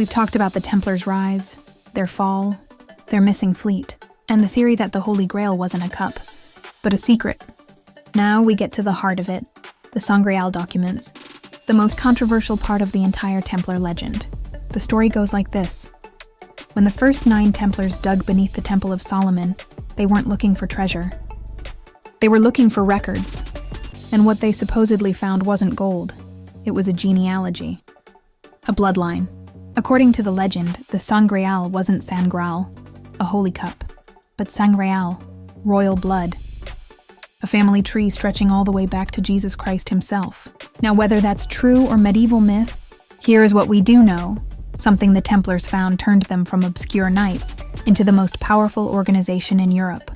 We've talked about the Templars' rise, their fall, their missing fleet, and the theory that the Holy Grail wasn't a cup, but a secret. Now we get to the heart of it, the Sangreal documents, the most controversial part of the entire Templar legend. The story goes like this. When the first 9 Templars dug beneath the Temple of Solomon, they weren't looking for treasure. They were looking for records, and what they supposedly found wasn't gold. It was a genealogy, a bloodline. According to the legend, the Sangreal wasn't Sangreal, a holy cup, but Sangreal, royal blood. A family tree stretching all the way back to Jesus Christ himself. Now, whether that's true or medieval myth, here is what we do know. Something the Templars found turned them from obscure knights into the most powerful organization in Europe.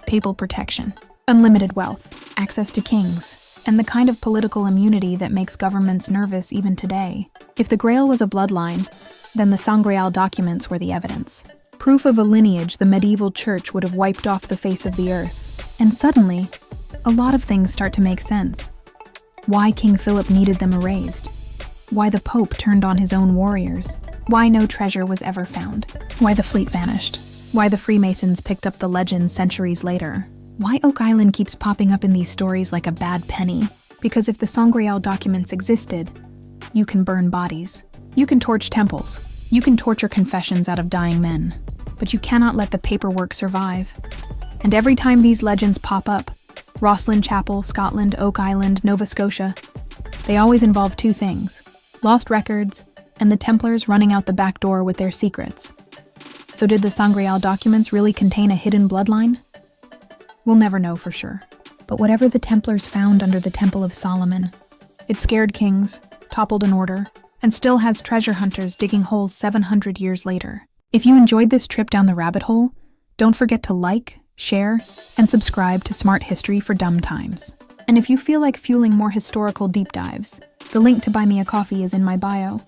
Papal protection, unlimited wealth, access to kings, and the kind of political immunity that makes governments nervous even today. If the Grail was a bloodline, then the Sangreal documents were the evidence. Proof of a lineage the medieval church would have wiped off the face of the earth. And suddenly, a lot of things start to make sense. Why King Philip needed them erased. Why the Pope turned on his own warriors. Why no treasure was ever found. Why the fleet vanished. Why the Freemasons picked up the legend centuries later. Why Oak Island keeps popping up in these stories like a bad penny. Because if the Sangreal documents existed, you can burn bodies. You can torch temples. You can torture confessions out of dying men. But you cannot let the paperwork survive. And every time these legends pop up, Rosslyn Chapel, Scotland, Oak Island, Nova Scotia, they always involve 2 things: lost records and the Templars running out the back door with their secrets. So did the Sangreal documents really contain a hidden bloodline? We'll never know for sure. But whatever the Templars found under the Temple of Solomon, it scared kings, toppled an order, and still has treasure hunters digging holes 700 years later. If you enjoyed this trip down the rabbit hole, don't forget to like, share, and subscribe to Smart History for Dumb Times. And if you feel like fueling more historical deep dives, the link to buy me a coffee is in my bio.